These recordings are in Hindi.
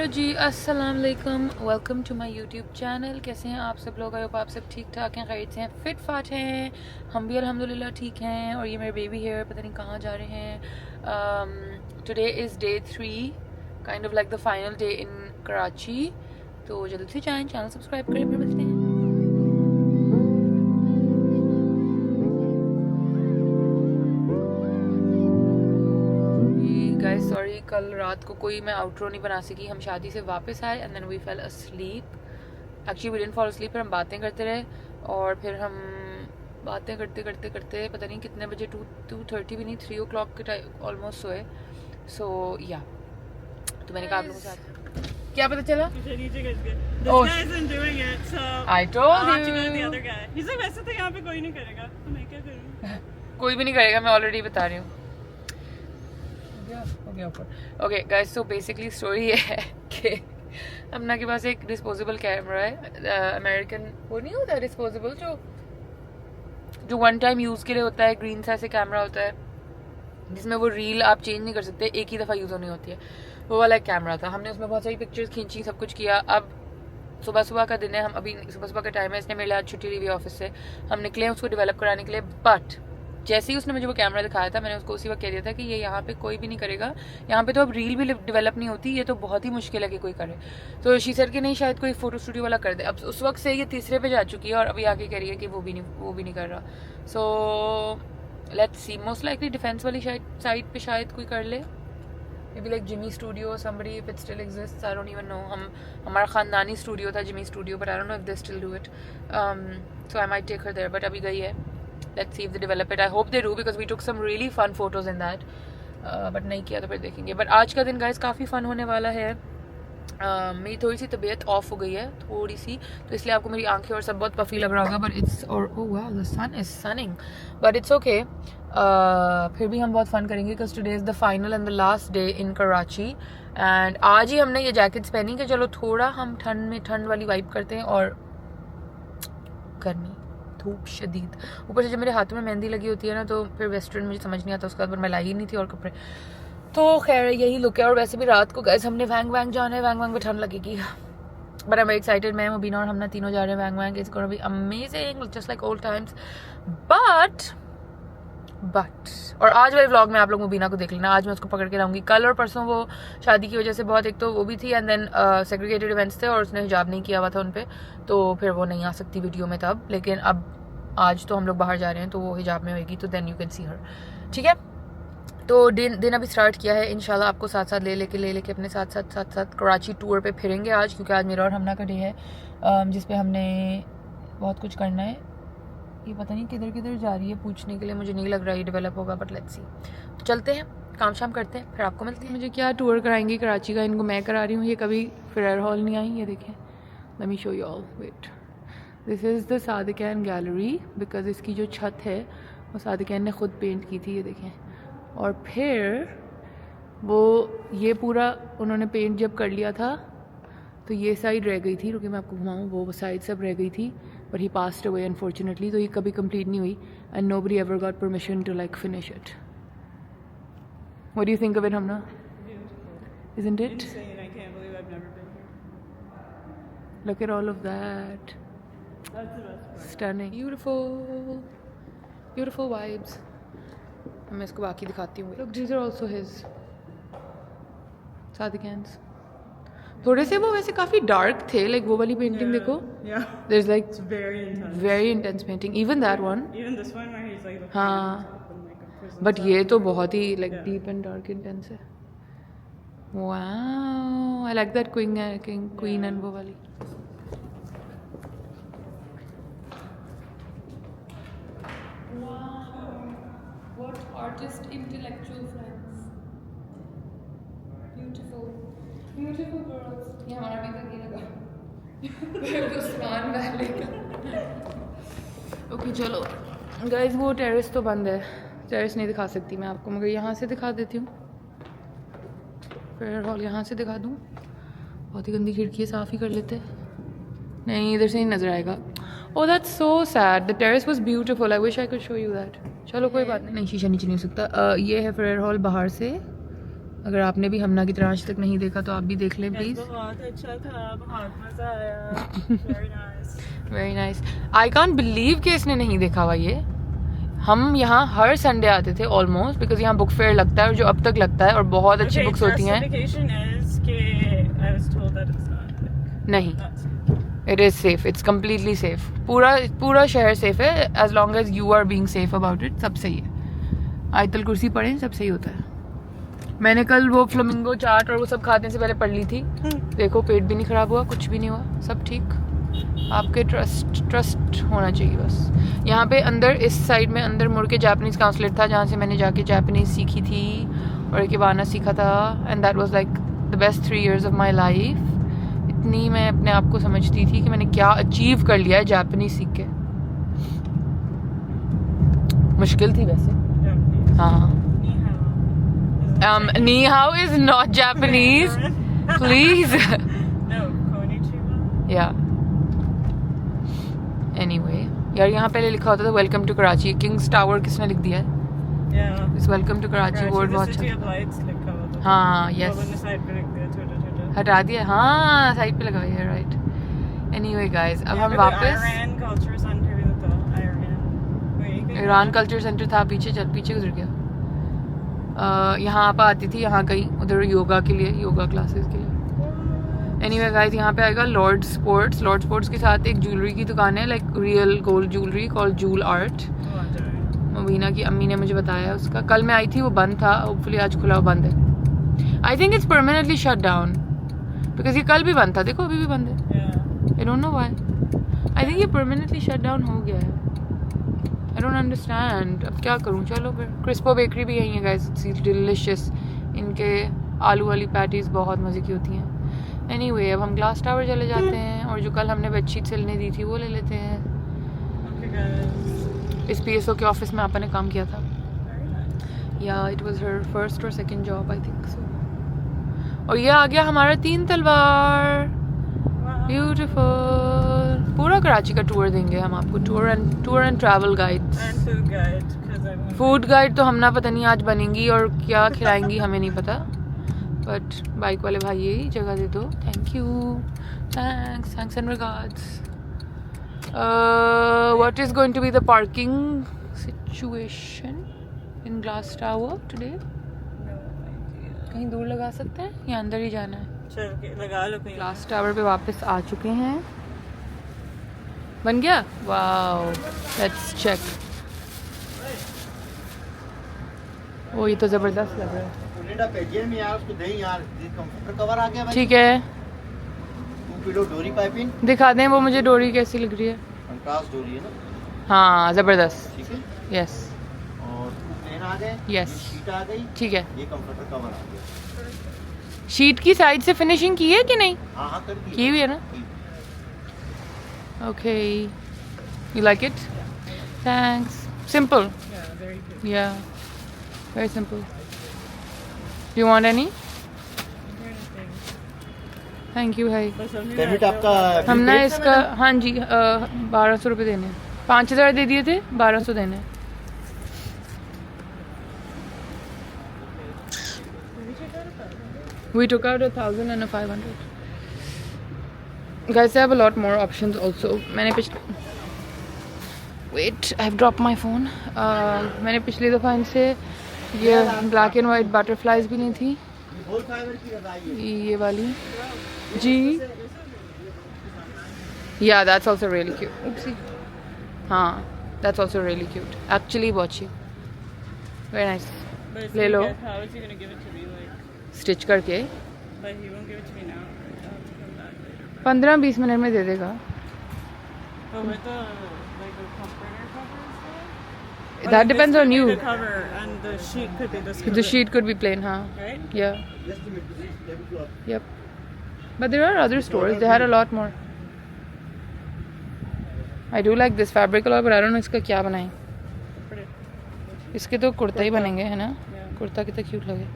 हेलो जी, अस्सलाम वालेकुम। Welcome to my YouTube channel. कैसे हैं आप सब लोग? आई होप आप सब ठीक ठाक हैं, खैरियत से हैं, फिट फाट हैं। हम भी अल्हम्दुलिल्लाह ठीक हैं। और ये मेरे बेबी है, पता नहीं कहाँ जा रहे हैं। Today is day 3, kind of like the final day in Karachi. तो जल्दी से जाएँ, चैनल सब्सक्राइब करें, फिर मिलते हैं। गाइस सॉरी, कल रात को कोई मैं आउटरो नहीं बना सकी। हम शादी से वापस आए and then we fell asleep. Actually we didn't fall asleep, फिर हम बातें करते रहे और फिर हम बातें करते करते करते पता नहीं कितने बजे 2:30 भी नहीं, 3 o'clock के टाइम ऑलमोस्ट सोए। सो या तो मैंने कहा आप लोगों के साथ क्या पता चला। आई टोल्ड यू वैसे तो यहाँ पे कोई नहीं करेगा, तो मैं क्या करूँ? कोई भी नहीं करेगा, मैं ऑलरेडी बता रही हूँ। Okay guys, so basically story ये है कि अमना के पास एक डिस्पोजेबल कैमरा है, अमेरिकन वो नहीं होता डिस्पोजेबल, जो वन टाइम यूज़ के लिए होता है, ग्रीन सा ऐसे कैमरा होता है जिसमें वो रील आप चेंज नहीं कर सकते, एक ही दफ़ा यूज़ होनी होती है। वो वाला एक कैमरा था। हमने उसमें बहुत सारी पिक्चर्स खींची, सब कुछ किया। अब सुबह सुबह का दिन है, हम अभी सुबह सुबह का टाइम है, इसने मेरे लिए आज छुट्टी ली हुई ऑफिस से। हम निकले हैं उसको डेवलप कराने के लिए, बट जैसे ही उसने मुझे वो कैमरा दिखाया था, मैंने उसको उसी वक्त कह दिया था कि ये यहाँ पे कोई भी नहीं करेगा, यहाँ पे तो अब रील भी डेवलप नहीं होती, ये तो बहुत ही मुश्किल है कि कोई करे। तो शी सर कि नहीं, शायद कोई फोटो स्टूडियो वाला कर दे। अब उस वक्त से ये तीसरे पे जा चुकी है और अभी आके कह रही है कि वो भी नहीं कर रहा। So let's see, most likely defence वाली साइड पे शायद कोई कर ले, may be like Jimmy studio, somebody if it still exists, I don't even know। हमारा ख़ानदानी स्टूडियो था Jimmy studio, but I don't know if they still do it। So I might take her there, but अभी गई है। Let's see if they develop it. I hope they do because we took some really fun photos in that। but नहीं किया तो फिर देखेंगे। but आज का दिन गाइस काफ़ी फ़न होने वाला है। मेरी थोड़ी सी तबीयत ऑफ हो गई है थोड़ी सी, तो इसलिए आपको मेरी आंखें और सब बहुत पफी लग रहा होगा, बट इट्स और oh wow the sun is sunning, but it's okay. फिर भी हम बहुत फन करेंगे because today is the final and the last day in Karachi. And आज ही हमने ये जैकेट्स पहनी कि चलो थोड़ा हम ठंड वाली वाइब करते हैं, और गर्मी धूप शदीद, ऊपर से जब मेरे हाथों में मेहंदी लगी होती है ना, तो फिर वेस्टर्न मुझे समझ नहीं आता, उसके बाद मैं लाई ही नहीं थी और कपड़े। तो खैर यही लुक है। और वैसे भी रात को गैस हमने वैंग जाना है, वैंग में ठंड लगेगी, but I am very excited. मैं मुबीना और हमने तीनों जा रहे हैं वैंग। It's gonna be amazing, just like old times. But और आज वाले व्लॉग में आप लोग मुबीना को देख लेना, आज मैं उसको पकड़ के लाऊंगी। कल और परसों वो शादी की वजह से बहुत, एक तो वो भी थी एंड देन सेग्रीगेटेड इवेंट्स थे और उसने हिजाब नहीं किया हुआ था उन पे, तो फिर वो नहीं आ सकती वीडियो में तब। लेकिन अब आज तो हम लोग बाहर जा रहे हैं तो वो हिजाब में होगी, तो देन यू कैन सी हर, ठीक है। तो दिन अभी स्टार्ट किया है, इंशाल्लाह आपको साथ साथ ले लेके अपने साथ कराची टूर पे फिरेंगे आज, क्योंकि आज मेरा और हमना का डे है, जिसपे हमने बहुत कुछ करना है। ये पता नहीं किधर जा रही है पूछने के लिए, मुझे नहीं लग रहा है डेवलप होगा, बट लेट्स सी। तो चलते हैं, काम शाम करते हैं, फिर आपको मिलते हैं। मुझे क्या टूर कराएंगे कराची का, इनको मैं करा रही हूँ। ये कभी फेयर हॉल नहीं आई, ये देखें, let me show you all. Wait, this is the Sadequain gallery, because इसकी जो छत है वो सादिकैन ने खुद पेंट की थी, ये देखें। और फिर वो ये पूरा उन्होंने पेंट जब कर लिया था तो ये साइड रह गई थी, रुके मैं आपको घुमाऊँ, वो साइड सब रह गई थी, but he passed away unfortunately, तो ये कभी कंप्लीट नहीं हुई and nobody ever got permission to like finish it. What do you think of it हमना? Isn't it? I can't believe I've never been here. Look at all of that. That's the best part. Stunning, beautiful vibes। मैं इसको बाकी दिखाती हूँ। Look, these are also his सादिकैन्स। थोड़े से वो वैसे काफ़ी डार्क थे, लाइक वो वाली पेंटिंग देखो, Yeah. there's like It's very very intense painting, even that one। Even this one where he's like looking हाँ, in like a prison but cell. ये तो बहुत ही like Yeah. Deep and dark intense है। Wow, I like that queen and वो वाली। What artist intellectual friends, beautiful girls। ये हमारा भी तक ये लगा उस्मान वाले का। ओके चलो गाइज, वो टेरेस तो बंद है, टेरेस नहीं दिखा सकती मैं आपको, मगर यहाँ से दिखा देती हूँ। फेयर हॉल यहाँ से दिखा दूँ, बहुत ही गंदी खिड़की है, साफ़ ही कर लेते। नहीं, इधर से नहीं नज़र आएगा। ओह that's so sad, the terrace was beautiful, I wish I could show you that. चलो कोई बात नहीं, शीशा नीचे नहीं हो सकता। ये है फेयर हॉल बाहर से, अगर आपने भी हमना की तरह आज तक नहीं देखा तो आप भी देख लें प्लीज़। बहुत अच्छा था, बहुत मजा आया। Very nice. Very nice. I can't believe कि इसने नहीं देखा हुआ ये। हम यहाँ हर संडे आते थे ऑलमोस्ट, बिकॉज यहाँ बुक फेयर लगता है और जो अब तक लगता है और बहुत अच्छी बुक्स होती हैं। Justification is कि I was told that it's not. नहीं, Not safe. It is safe, it's completely safe. पूरा शहर सेफ है as long as you are being safe about it. सब सही है, आयतल कुर्सी पढ़ें सब सही होता है। मैंने कल वो फ्लेमिंगो चाट और वो सब खाने से पहले पढ़ ली थी। देखो पेट भी नहीं खराब हुआ, कुछ भी नहीं हुआ, सब ठीक। आपके ट्रस्ट होना चाहिए बस। यहाँ पे अंदर इस साइड में अंदर मुड़ के जापानीज़ काउंसलर था, जहाँ से मैंने जाके जापानीज़ सीखी थी और इकेबाना सीखा था। And that was like the best 3 years of my life. इतनी मैं अपने आप को समझती थी कि मैंने क्या अचीव कर लिया है जापानीज़ सीख के। मुश्किल थी वैसे। Japanese. हाँ। Ni hao. Ni hao is not Japanese. Please. No, konnichiwa. Yeah. Anyway, यार यहाँ पहले लिखा होता था welcome to Karachi. Kings tower किसने लिख दिया है? Yeah. इस welcome to Karachi Karachi, board the बहुत city अच्छा of lights लिखा हुआ था। हाँ, वो yes. मैंने side पे लिख दिया, छोटा-छोटा। हटा दिया, हाँ साइड पे लगा हुआ है, राइट। Anyway guys, अब यहाँ हम पे वापस Iran culture center भी तो था, Iran। वही कहीं ईरान कल्चर सेंटर था, पीछे गुजर गया। यहाँ आप आती थी, यहाँ कहीं उधर योगा के लिए, योगा क्लासेस के लिए। एनीवे गाइस, यहाँ पे आएगा लॉर्ड स्पोर्ट्स के साथ एक ज्वेलरी की दुकान है, like real gold jewellery called joule art. वो आ जाए। मुबीना की अम्मी ने मुझे बताया उसका। कल मैं आई थी, वो बंद था, होपफुली आज खुला हुआ बंद है। I think it's permanently shut down because ये कल भी बंद था, देखो अभी भी बंद है। Yeah. I don't know why. I think ये परमानेंटली शट डाउन हो गया है। आई डोंट अंडरस्टैंड, अब क्या करूँ। चलो फिर। क्रिस्पो बेकरी भी यही है गाइस, इट्स डिलिशियस। इनके आलू वाली पैटीज बहुत मज़े की होती हैं। एनीवे, अब हम ग्लास टावर चले जाते हैं और जो कल हमने बेडशीट सिलने दी थी वो ले लेते हैं। Okay guys. इस PSO के ऑफिस में आपा ने काम किया था। Very nice. या इट वाज हर फर्स्ट और second job, I think so. और ये आ गया हमारा 3 तलवार, Wow. ब्यूटीफुल। पूरा कराची का टूर देंगे हम आपको, tour and travel guides. And food guide, 'cause I'm hungry. Food guide तो हम ना पता नहीं आज बनेंगी और क्या खिलाएंगी हमें नहीं पता, बट बाइक वाले भाई यही जगह दे दो। Thank you, thanks and regards. What is going to be the parking situation in glass tower today? No idea. कहीं दूर लगा सकते हैं या अंदर ही जाना है? चल के लगा लो कहीं। ग्लास टावर पे वापस आ चुके हैं। बन गया? Wow, let's check. ओ ये तो ज़बरदस्त लग रहा है। उलिंडा पेजियर में यार उसको दें यार, ये कंप्यूटर कवर आ गया भाई। ठीक है, 2 किलो डोरी पाइपिंग, दिखा दें वो मुझे डोरी कैसी लग रही है। कंट्रास्ट डोरी है ना, हाँ ज़बरदस्त, ठीक है। यस और पेन आ गए, यस, शीट आ गई, ठीक है। ये कंप्यूटर कवर आ गया। शीट की साइड से फिनिशिंग की है कि नहीं? हाँ हाँ कर दी की हुई है ना? Okay, you like it? Thanks. Simple, Yeah, very good. या very simple. You want any? Thank you भाई। बस हमने पेमेंट आपका हम ना बिल इसका, हाँ जी, 1200 रुपये देने हैं। 5000 दे दिए थे, 1200 देने हैं। We took out 1,000 and a 500. Guys, I have a lot more options also. मैंने Wait, I've dropped my phone. मैंने पिछली दफ़ा इनसे ये ब्लैक एंड वाइट बटरफ्लाइज भी ली थी, होल फाइबर की लगाई है। ये वाली जी। Yeah, that's also really cute. Oopsie. हाँ, that's also really cute. Actually, बहुत cute. Very nice. But it's ले लो। like, how is he gonna give it to me? Like, Stitch करके but he won't give it to me now. I'll have to come back later. 15-20 minute में दे देगा। But with the like the comforter cover and stuff. That depends on you. The cover and the sheet could be this. The cover, sheet could be plain, हाँ. Right? Yeah. Just to make this tablecloth. Yep. But there are other stores. They had a lot more. I do like this fabric a lot, but I don't know इसका क्या बनाएं। Pretty. इसके तो कुर्ता ही बनेंगे, है ना? Yeah. कुर्ता कितना क्यूट लगे।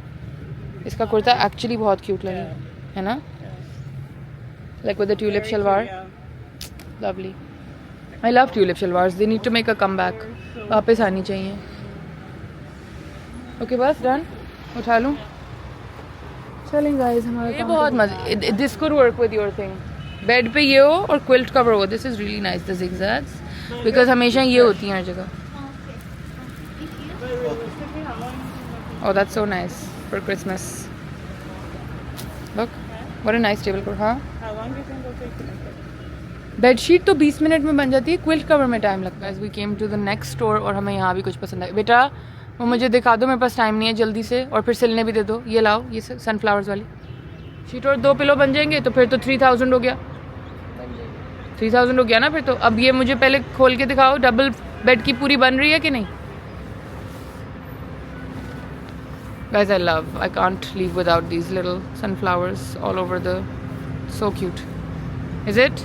इसका कुर्ता एक्चुअली बहुत क्यूट लगे, है ना? Yeah. Like with the tulip Very shalwar. cute, yeah. Lovely. I love tulip shalwars. They need to make a comeback. वापस आनी चाहिए। Okay, बस डन। उठा लूँ? चलें गाइस हमारा ये बहुत मजे this could work with your thing bed पे ये हो और क्विल्ट कवर हो this is really nice the zigzags because हमेशा ये होती हैं हर जगह oh that's so nice for Christmas look what a nice table cloth हाँ How long do you think it'll take to make it? Bedsheet तो 20 मिनट में बन जाती है क्विल्ट कवर में टाइम लगता है we came to the next store और हमें यहाँ भी कुछ पसंद आया बेटा वो मुझे दिखा दो मेरे पास टाइम नहीं है जल्दी से और फिर सिलने भी दे दो ये लाओ ये सनफ्लावर्स वाली शीट और 2 पिलो बन जाएंगे तो फिर तो 3000 हो गया 3000 हो गया ना फिर तो अब ये मुझे पहले खोल के दिखाओ डबल बेड की पूरी बन रही है कि नहीं Guys, I can't leave without these little sunflowers all over the so cute is it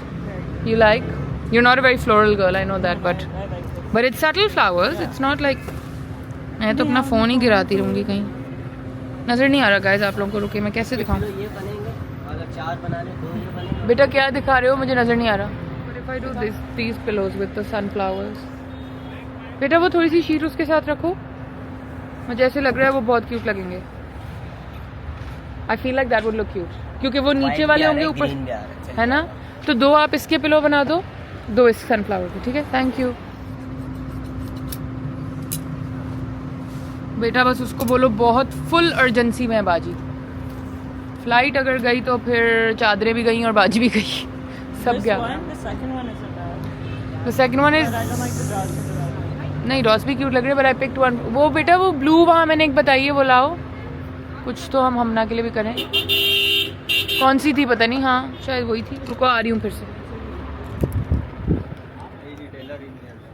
you like you're not a very floral girl I know that I like it. but it's subtle flowers it's not like मैं तो अपना फ़ोन ही गिराती रहूँगी कहीं नज़र नहीं आ रहा गाइस आप लोगों को रुके मैं कैसे दिखाऊँ ये बनेंगे अगर 4 बनाने 2 ये बनेंगे बेटा क्या दिखा रहे हो मुझे नज़र नहीं आ रहा What if I do these pillows with the sunflowers बेटा वो थोड़ी सी शीट उसके साथ रखो मुझे ऐसे लग रहा है वो बहुत क्यूट लगेंगे I feel like that would look cute क्योंकि वो नीचे वाले होंगे ऊपर है ना तो 2 आप इसके पिलो बना दो 2 इस सनफ्लावर के ठीक है थैंक यू बेटा बस उसको बोलो बहुत फुल अर्जेंसी में है बाजी फ्लाइट अगर गई तो फिर चादरें भी गई और बाजी भी गई सब This गया one, the second one isn't bad. The second one is But I don't like the drawers for the other. नहीं रॉस भी क्यूट लग रहे हैं बट आई पिक्ड वन वो बेटा वो ब्लू वहाँ मैंने एक बताई है वो लाओ कुछ तो हम हमना के लिए भी करें कौन सी थी पता नहीं हाँ शायद वही थी रुको आ रही हूँ फिर से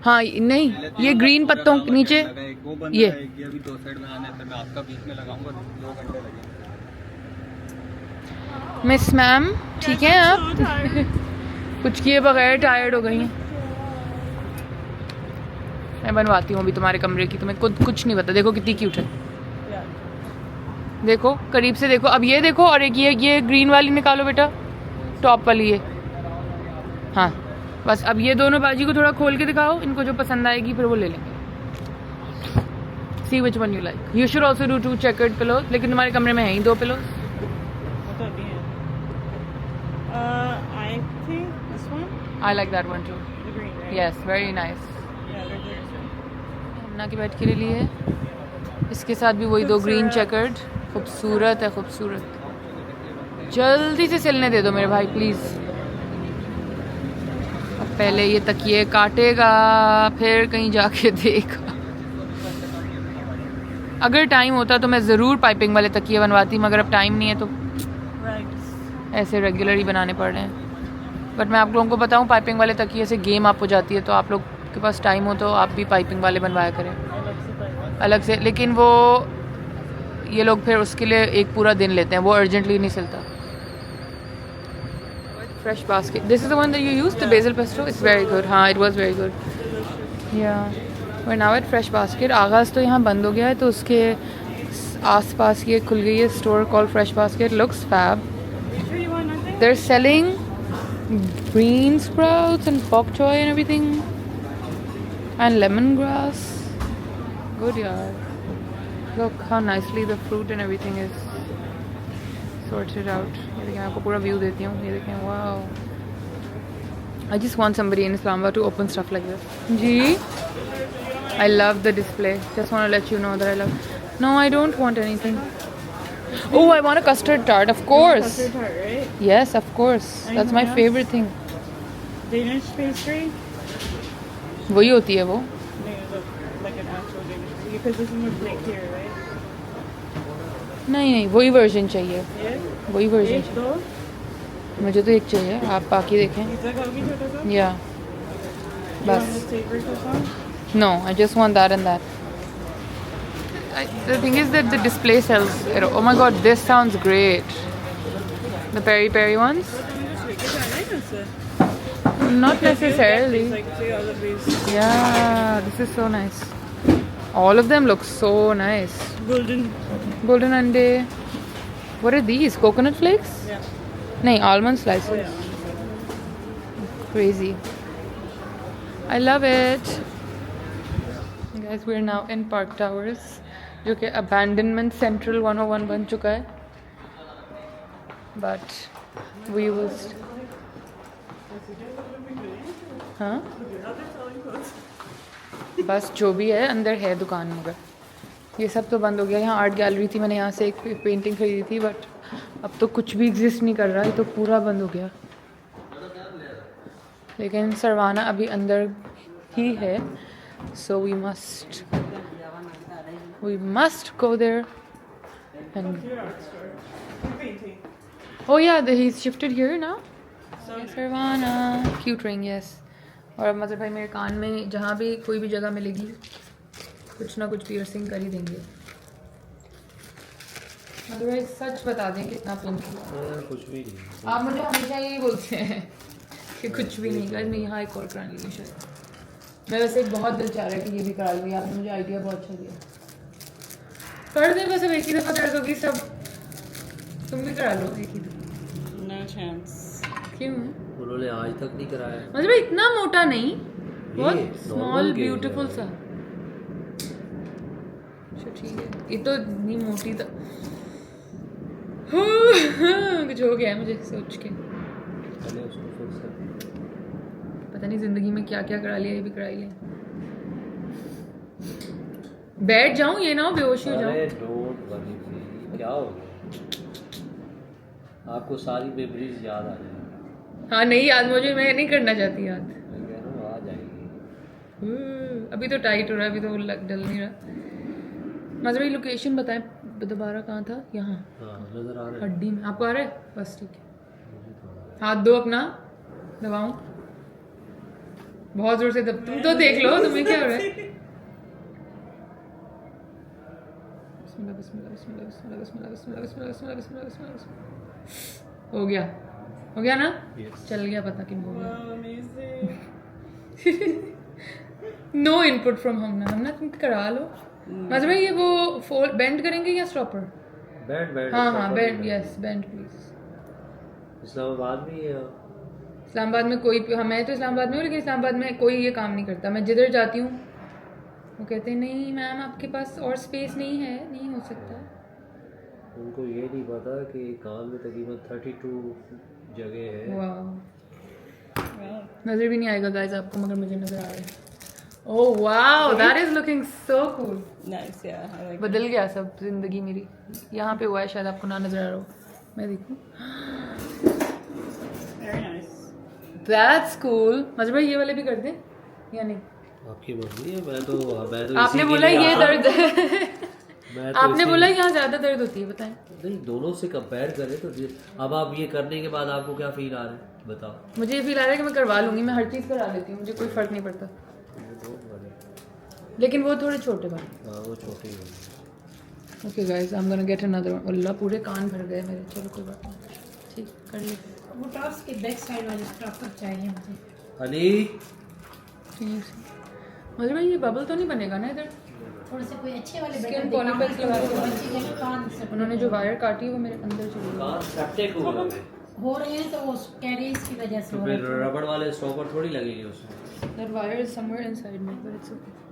हाँ नहीं ये ग्रीन पत्तों के नीचे ये अभी 2 साइड बनाने थे मैं आपका बीच में लगाऊंगा 2 घंटे लगेंगे मिस मैम ठीक है आप कुछ किए बगैर टायर्ड हो गई हैं मैं बनवाती हूँ अभी तुम्हारे कमरे की तुम्हें कुछ नहीं पता देखो कितनी क्यूट है Yeah. देखो करीब से देखो अब ये देखो और एक ये ग्रीन वाली निकालो बेटा टॉप वाली ये हाँ बस अब ये दोनों बाजी को थोड़ा खोल के दिखाओ इनको जो पसंद आएगी फिर वो ले लेंगे see which one you like you should also do 2 checkered pillow लेकिन तुम्हारे कमरे में है ही 2 pillow What's that mean? I think this one? I like that one too The green, right? Yes very nice Yeah, they're good. Hamna के बेड के लिए लिए इसके साथ भी वही 2 ग्रीन चेकर्ड खूबसूरत है खूबसूरत जल्दी से सिलने दे दो मेरे भाई प्लीज़ अब पहले ये तकिए काटेगा फिर कहीं जाके देगा अगर टाइम होता तो मैं ज़रूर पाइपिंग वाले तकिए बनवाती मगर अब टाइम नहीं है तो Right. ऐसे रेगुलर ही बनाने पड़ रहे हैं बट मैं आप लोगों को बताऊं पाइपिंग वाले तकिए से गेम आप हो जाती है तो आप लोग के पास टाइम हो तो आप भी पाइपिंग वाले बनवाया करें अलग से लेकिन वो ये लोग फिर उसके लिए एक पूरा दिन लेते हैं वो अर्जेंटली नहीं सिलता fresh basket this is the one that you use the basil pesto it's very good हाँ it was very good yeah we now ate fresh basket आगाज़ तो यहाँ बंद हो गया है तो उसके आसपास ये खुल गई है store call fresh basket looks fab Sure you want nothing? they're selling green sprouts and bok choy and everything and lemongrass good yaar look how nicely the fruit and everything is sorted out ये देखें आपको पूरा व्यू देती हूँ ये देखें wow I just want somebody in Islamabad to open stuff like this ji I love the display just want to let you know that I love no I don't want anything oh I want a custard tart of course Custard tart, right? yes of course that's my Anything else? favorite thing Danish pastry? वही होती है वो No, like an actual Danish pastry. Because this one was baked here, right? नहीं नहीं वही वर्जन चाहिए Yeah? वही वर्जन एक, दो? चाहिए मुझे तो एक चाहिए आप बाकी देखें Pizza खाओगी छोटा सा? या You want बस the savory croissant? no I just want that and that the thing is that the display sells it. Oh my god this sounds great the peri peri ones not necessarily Like, see all of these yeah this is so nice all of them look so nice golden ande what are these coconut flakes Yeah. nahi almond slices Oh, yeah. crazy I love it guys we're now in Park Towers जो कि abandonment central 101 बन चुका है but we was हाँ बस जो भी है अंदर है दुकान मगर ये सब तो बंद हो गया। यहाँ आर्ट गैलरी थी, मैंने यहाँ से एक पेंटिंग खरीदी थी, बट अब तो कुछ भी एग्जिस्ट नहीं कर रहा, ये तो पूरा बंद हो गया। लेकिन सरवाना अभी अंदर ही है, so we must go there and Painting. oh yeah, he's shifted here now. सरवाना क्यूट रिंग, यस। और अब मतलब भाई मेरे कान में जहाँ भी कोई भी जगह मिलेगी कुछ ना कुछ पियर्सिंग कर ही देंगे। अदरवाइज सच बता दें कितना पेनफुल। कुछ भी नहीं। आप मुझे हमेशा यही बोलते हैं कि कुछ भी नहीं कर। मैं यहाँ एक और करा ली शायद। मैं वैसे बहुत दिल चाह रहा है कि ये भी करा लूँगी, आपने मुझे आइडिया बहुत अच्छा दिया। कर दे बस, अब एक ही दफ़ा दर्द होगी सब। तुम भी करा लो एक ही दफ़ा। No chance. क्यों? उन्होंने आज तक नहीं कराया। मतलब इतना मोटा नहीं, बहुत स्मॉल normal gauge ब्यूटीफुल है। सा। अच्छा ठीक है, ये तो इतनी मोटी था। कुछ हो गया है मुझे सोच के। पहले उसको फिर से पता नहीं जिंदगी में क्या क्या करा लिया, ये भी करा लिया। बैठ जाऊं, ये ना हो बेहोश हो अरे जाऊं। डोंट वरी प्लीज, क्या हो गया? आपको सारी मेमोरीज याद आ जाएगी। हाँ नहीं याद मुझे, मैं नहीं करना चाहती याद। मैं कह रहा हूँ आ जाएगी। अभी तो टाइट हो रहा है, अभी तो डल नहीं रहा। मतलब ये लोकेशन बताएं दोबारा, कहाँ था? यहाँ हाँ नजर आ रहा है हड्डी में। आपको आ रहा है? बस ठीक है। मुझे थोड़ा। हाथ दो अपना, दबाऊं बहुत जोर से दब। तुम तो देख लो तुम्हें क्या हो रहा है। बिस्मिल्लाह बिस्मिल्लाह बिस्मिल्लाह बिस्मिल्लाह बिस्मिल्लाह बिस्मिल्लाह बिस्मिल्लाह बिस्मिल्लाह बिस्मिल्लाह बिस्मिल्लाह। हो गया ना? Yes. चल गया पता कि हो गया। Wow, amazing. No input from Hamna तुम करा लो। मतलब ये वो फोल्ड बेंड करेंगे या स्टॉपर? बैंड हाँ bend, yes bend please. Islamabad में इस्लामाबाद में कोई, हाँ मैं तो इस्लामाबाद में हूँ, लेकिन इस्लामाबाद में कोई ये काम नहीं करता। मैं जिधर जाती हूँ वो कहते हैं नहीं मैम आपके पास और स्पेस नहीं है, नहीं हो सकता। उनको ये नहीं पता कि कान में तकरीबन 32 जगह है। वाह, Wow. नजर भी नहीं आएगा गाइस आपको, मगर मुझे नजर आ रहा है। Oh wow, that is looking so cool. Nice, yeah. I like बदल गया सब जिंदगी मेरी। यहाँ पे हुआ है, शायद आपको ना नजर आ रहा हो, मैं देखूँ। it. Very nice. That's cool. मजर भाई ये वाले भी कर दें या नहीं? आपकी मर्जी है। मैं तो आपने इसी के बोला लिए ये आता दर्द है। हूं। मैं तो आपने इसी- बोला यहाँ ज्यादा दर्द होती है, बताएं। नहीं, दोनों से कंपेयर करें तो अब आप ये करने के बाद आपको क्या फील आ रहा है बताओ। मुझे ये फील आ रहा है कि मैं करवा लूंगी, मैं हर चीज़ करा लेती हूँ, मुझे कोई फर्क नहीं पड़ता। Don't worry। लेकिन वो थोड़े छोटे बाल। हाँ वो छोटे ही होंगे। Okay guys, I am gonna get another one. Allah पूरे कान भर गए मेरे। चलो कोई बात नहीं, ठीक कर लेते। वो टॉप्स के बैक साइड वाले स्टॉपर चाहिए मुझे। अली ठीक है। मजर भाई ये बबल तो नहीं बनेगा ना इधर? थोड़े से कोई अच्छे वाले Skin बेटर polypus लगा के बच्चे के कान से उन्होंने जो वायर काटी वो मेरे अंदर चली गई। कान सेप्टिक हो गए हो रहे हैं, तो वो कैरीज की वजह से तो हो फिर रहे हैं। रबड़ वाले स्टॉपर थोड़ी लगेंगे उसमें। That wire is somewhere inside me, but it's okay.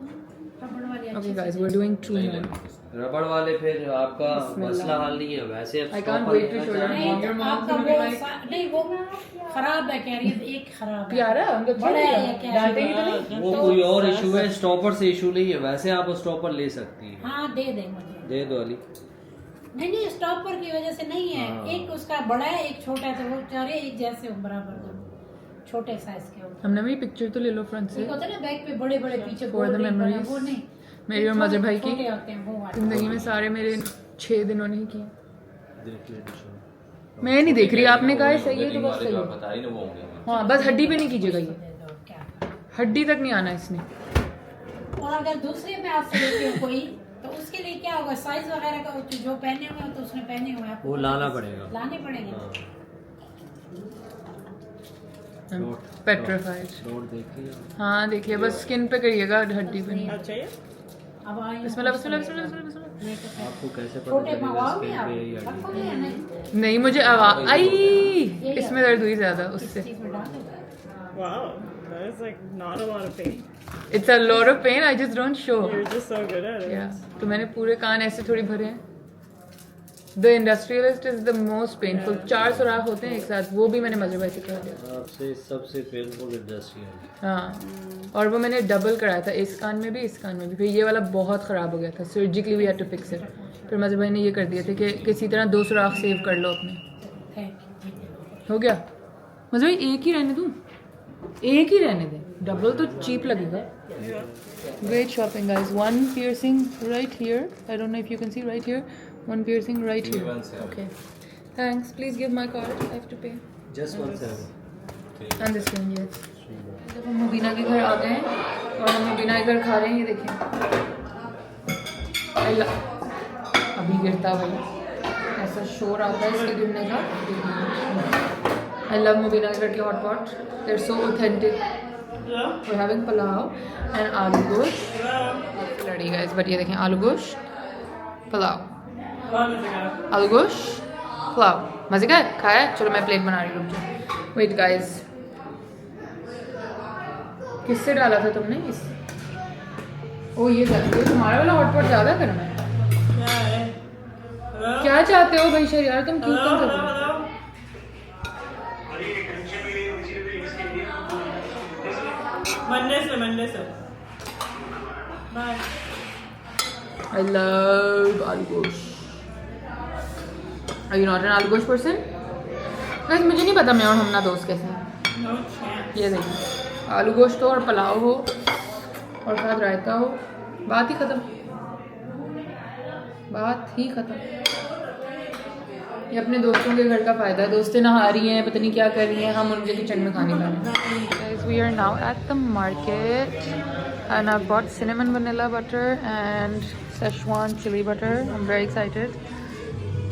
रबड़ वाले Okay अच्छे guys, से- we're doing two more. रबड़ वाले फिर आपका मसला हल नहीं है वैसे। अब I can't stopper wait to लेना show you. चाहें- नहीं, Your तो mom's आपका gonna be वो like- नहीं, वो खराब है कैरियर, एक खराब है। प्यारा, उनका अच्छा बड़ा है लगा। ये क्या? डांटेगी तो नहीं? वो कोई और इशू है, स्टॉपर से इशू नहीं है। वैसे आप स्टॉपर ले सकती हैं। हाँ दे दे मुझे। दे दो अली। नहीं नहीं, स्टॉपर की वजह से नहीं है। हाँ। एक उसका बड़ा है, एक छोटा है, तो वो चारे एक जैसे हो बराबर दो, छोटे साइज के होते हमने भी पिक्चर तो ले लो फ्रंट से। हैं। एक होता है ना बैक पे बड़े बड़े पीछे For the gold ring बना, memories. वो नहीं, मेरी और मजर भाई की छोटे होते हैं वो वाले। जिंदगी में सारे मेरे 6 दिनों ने ही किए। देख लेना show। मैं नहीं देख रही, आपने कहा है सही है तो बस सही है। बता ही ना वो होंगे। हाँ बस हड्डी पे नहीं कीजिएगा, ये दे दो, क्या हड्डी तक नहीं आना इसने। और अगर दूसरे में आपसे लेते हो कोई, तो उसके लिए क्या होगा? साइज वगैरह का जो पहने हुए हो तो उसने पहने हुए हैं, आपको वो लाना पड़ेगा। लाने पड़ेंगे। पेट्रिफाइड। नोट देख लिया। हाँ देखिए, बस स्किन पे करिएगा, हड्डी पे नहीं। I'll चाहिए? अब आई बिस्मिल्लाह बिस्मिल्लाह बिस्मिल्लाह बिस्मिल्लाह। आपको कैसे पता छोटे चलेगा मंगवाओगे स्किन आप? पे यही हड्डी रखोगे या नहीं? नहीं मुझे आवाज आई, इसमें दर्द हुई ज्यादा इस उससे। चीज में डाल दो। Wow, that is like not a lot of pain. It's a lot of pain, I just don't show. You're just so good at it. या तो मैंने पूरे कान ऐसे थोड़ी भरे हैं। The industrialist is the most painful. 4 सुराख होते हैं एक साथ, वो भी मैंने मजर भाई सिखा दिया. आपसे सबसे पेनफुल इंडस्ट्री है. हाँ, और वो मैंने डबल कराया था, इस कान में भी इस कान में भी. फिर ये वाला बहुत ख़राब हो गया था, surgically we had to fix it. फिर मजर भाई ने ये कर दिया था कि किसी तरह 2 सुराख सेव कर लो अपने. हो गया मजर भाई, एक ही रहने दूँ, एक ही रहने दें, डबल तो चीप लगेगा. Great shopping guys. One piercing right here. I don't know if you can see right here. One piercing right here. Okay. Thanks. Please give my card. I have to pay. Just 1/7. And this one, yes. जब हम मुबीना के घर आ गए हैं और हम मुबीना के घर खा रहे हैं, ये देखें. अभी गिरता भाई, ऐसा शोर आता है इसके गिरने का. I love मुबीना के घर के hot pot. They're so authentic. We're having pulao and aloo gosh. Ready guys, but ये देखें, आलू गोश पुलाव, आलू गोश पुलाव. मजे का है, खाया. चलो मैं प्लेट बना रही हूँ, रुक जाओ. वेट गाइस, किससे डाला था तुमने इस? ओ ये तुम्हारा वाला हॉटपॉट ज़्यादा करना है. क्या चाहते हो भाई शर यार, तुम ठीक कर सकते हो. मंडे से bye. I love aloo gosh. Are you not an aloo gosh person? Guys, मुझे नहीं पता मैं और हम ना दोस्त कैसे हैं. No chance. ये देखिए, आलू गोश्त हो और पुलाव हो और साथ रायता हो, बात ही ख़त्म, बात ही ख़त्म. ये अपने दोस्तों के घर का फ़ायदा है. दोस्तें नहा रही हैं, पता नहीं क्या कर रही हैं, हम उनके किचन में खाने खा रहे हैं. Guys, we are now at the market and I've bought cinnamon vanilla butter and Szechuan chili butter. I'm very excited.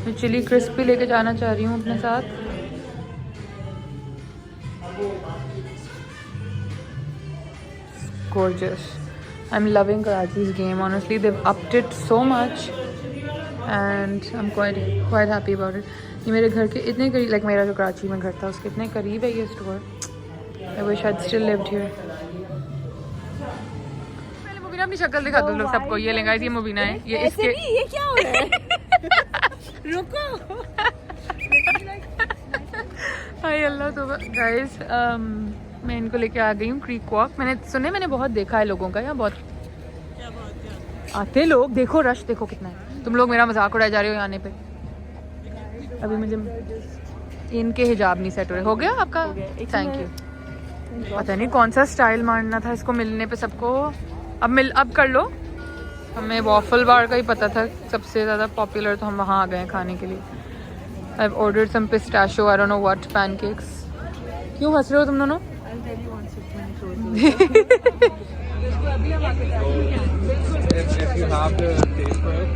मैं चिली क्रिस्प भी लेके जाना चाह रही हूँ अपने साथ. Gorgeous. I'm loving Karachi's game. Honestly, they've upped it so much, and I'm quite happy about it. ये मेरे घर के इतने करीब, like मेरा जो कराची में घर था उसके इतने करीब है ये store. I wish I'd still lived here. पहले मुबीना अपनी शक्ल दिखा दो लोग सबको. ये लेंगे, ये मुबीना है. ये इसके ये क्या हो रहा है? रुको. हाय अल्लाह. तो गाइस, मैं इनको लेके आ गई हूँ क्रीक वॉक. मैंने बहुत देखा है लोगों का यहाँ, बहुत आते लोग. देखो रश देखो कितना है. तुम लोग मेरा मजाक उड़ाए जा रहे हो यहाँ आने पे. अभी मुझे इनके हिजाब नहीं सेट हो रहे. हो गया आपका? Thank you. पता नहीं कौन सा स्टाइल मारना था इसको मिलने पे सबको. अब कर लो. हमें वॉफल बार का ही पता था सबसे ज़्यादा पॉपुलर, तो हम वहाँ आ गए हैं खाने के लिए. I have ordered some pistachio, I don't know what pancakes. क्यों हंस रहे हो तुम दोनों? If you have the taste for it.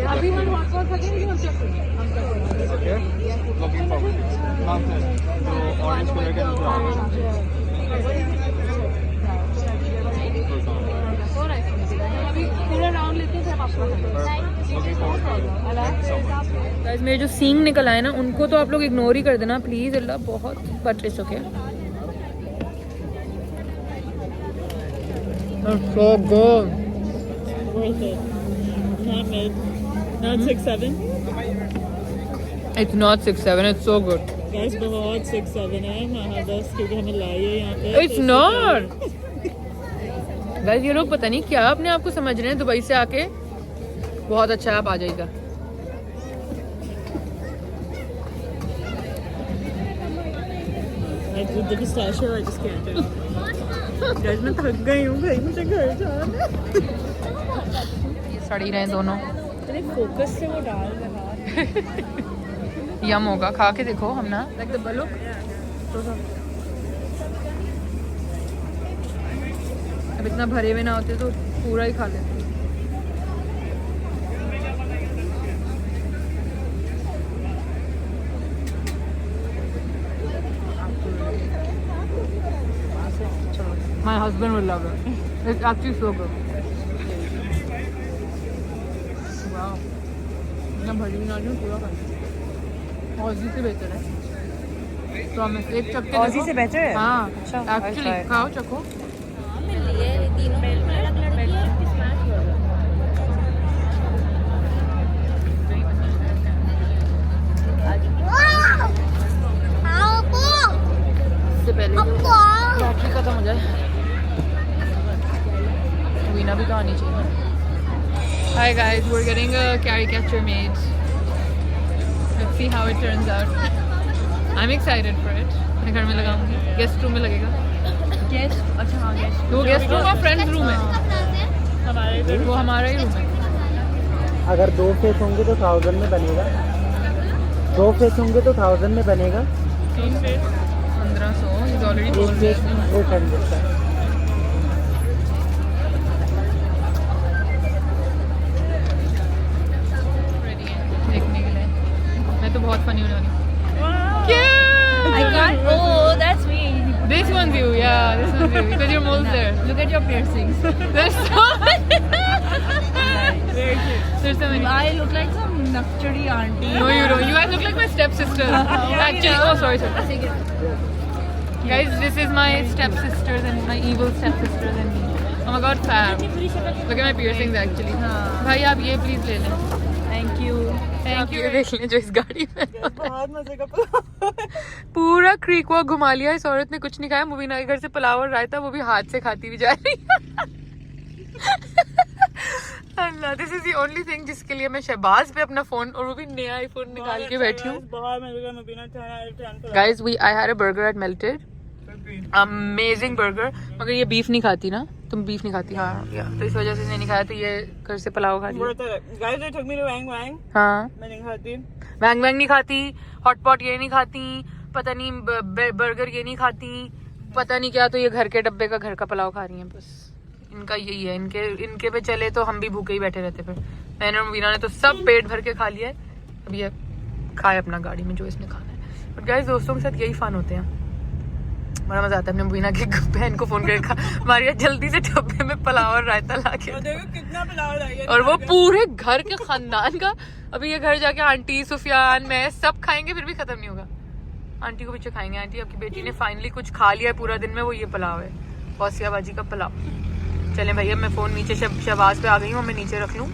अभी हम हॉटपॉट खाएंगे. Okay. Looking forward to it. हाँ सर, जो ऑरेंज कलर के गाइस, मेरे जो सींग निकल आए ना, उनको तो आप लोग इग्नोर ही कर देना प्लीज अल्लाह. बहुत but it's okay. So good. Worth it. Not mid. Not 6-7. It's not 6-7. It's so good. Guys, बहुत 6-7 है. वहाँ 10 क्योंकि हमें लाई है यहाँ पे. It's not. गाइस, ये लोग पता नहीं क्या अपने आप को समझ रहे हैं दुबई से आके. बहुत अच्छा है, आप आ जाइएगा. The pistachio, I just can't do. Guys, मैं थक गई हूँ भाई, मुझे घर जाना है. ये सड़ी रहे दोनों. इतने फोकस से वो डाल रहा. यम होगा, खा के देखो. हम ना लाइक द बलुक. अब इतना भरे हुए ना होते तो पूरा ही खा लेते. My husband will love it. It's actually so good. Wow. इतना भरी ना जो पूरा खा लिया. ऑजी से बेहतर है. प्रॉमिस. एक चक्के ऑजी से बेहतर है? हाँ. अच्छा. एक्चुअली खाओ चखो. पहले बैटरी खत्म हो जाए। वीना भी तो आनी चाहिए। Hi guys, we're getting a caricature made. Let's see how it turns out. I'm excited for it. मैं घर में लगाऊंगी। गेस्ट रूम में लगेगा। गेस्ट, अच्छा हाँ गेस्ट। वो गेस्ट रूम और फ्रेंड्स रूम है। हमारे इधर वो हमारा ही रूम है। अगर 2 फेस होंगे तो 1000 में बनेगा। 2 फेस होंगे तो 1000 में बनेगा। 3 फेस 1500 इज ऑलरेडी बोल एक रहे फेस 800 का। रेडी है देखने के लिए। मैं तो बहुत फनी होने वाली हूँ। I can't. Oh, that's me. This one's you, yeah, this one's you because your mole's there. Look at your piercings. There's so many. Very cute. There's so many. I look like some nakchadi auntie. No, you don't. You guys look like my stepsisters. Actually, oh sorry. Guys, this is my stepsisters and my evil stepsisters and me. Oh my God, fab. Look at my piercings actually. भाई आप ये please ले लें. Thank you. Thank you. देख लें जो इस गाड़ी में. बहुत मजे का पूरा क्रीक वॉक घुमा लिया इस औरत ने, कुछ नहीं खाया। मुबीना के घर से पुलाव और रायता वो भी हाथ से खाती हुई जा रही है। Allah, this is the only thing जिसके लिए मैं शहबाज पे अपना फोन और वो भी नया आईफोन निकाल के बैठी हूँ। बहुत मजे का मुबीना था। Guys I had a burger at Melted, amazing burger. मगर ये बीफ नहीं खाती ना, तुम बीफ नहीं खाती? हाँ या तो इस वजह से इसने नहीं खाया, तो ये घर से पुलाव खा लिया। Guys, they took me to Wang Wang. हाँ, मैं नहीं खाती। वैंग वैंग नहीं खाती, हॉटपॉट ये नहीं खाती, पता नहीं बर्गर ये नहीं खाती, पता नहीं क्या। तो ये घर के डब्बे का घर का पुलाव खा रही हैं बस। इनका यही है, इनके पे चले तो हम भी भूखे ही बैठे रहते। फिर मैंने और वीना ने तो सब पेट भर के खा लिया है। अब ये खाए अपना गाड़ी में जो इसने खाना है। बट गाइस, दोस्तों के साथ यही फन होते हैं, बड़ा मजा आता है। हमने वीना की बहन को फोन करके कहा मारिया जल्दी से डब्बे में पुलाव और रायता ला के, कितना पुलाव लाइए। और वो पूरे घर के खानदान का। अभी ये घर जाके आंटी, सुफियान, मैं सब खाएंगे फिर भी खत्म नहीं होगा। आंटी को पीछे खाएंगे। आंटी आपकी बेटी ने फाइनली कुछ खा लिया है पूरा दिन में, वो ये पुलाव है, बौसिया बाजी का पुलाव। चलें भैया, मैं फोन नीचे शहबाज पे आ गई हूँ, मैं नीचे रख लूँ,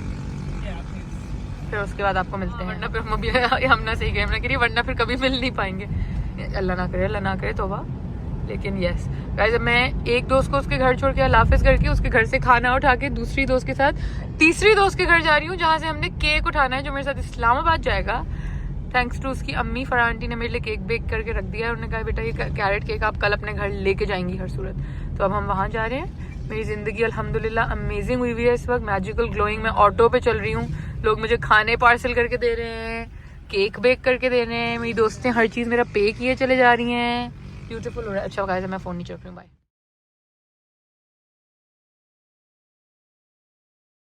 फिर उसके बाद आपको मिलते हैं। वरना फिर हम ना सही गए, मैं वरना फिर कभी मिल नहीं पाएंगे। अल्लाह ना करे तौबा। लेकिन यस गाइस, मैं एक दोस्त को उसके घर छोड़ के अल्लाह हाफिज़ करके उसके घर से खाना उठा के दूसरी दोस्त के साथ तीसरी दोस्त के घर जा रही हूँ, जहाँ से हमने केक उठाना है जो मेरे साथ इस्लामाबाद जाएगा। थैंक्स टू उसकी अम्मी फराह आंटी ने मेरे लिए केक बेक करके रख दिया है। उन्होंने कहा बेटा ये कैरेट केक आप कल अपने घर लेके जाएंगी हर सूरत। तो अब हम वहाँ जा रहे हैं। मेरी ज़िंदगी अल्हम्दुलिल्लाह अमेजिंग हुई हुई है इस वक्त, मैजिकल ग्लोइंग। मैं ऑटो पे चल रही हूँ, लोग मुझे खाने पार्सल करके दे रहे हैं, केक बेक करके दे रहे हैं, मेरी दोस्तें हर चीज़ मेरा पे किए चले जा रही हैं। ब्यूटीफुल हो रहा है। अच्छा गाइस, मैं फ़ोन नहीं चल रही हूँ, बाय।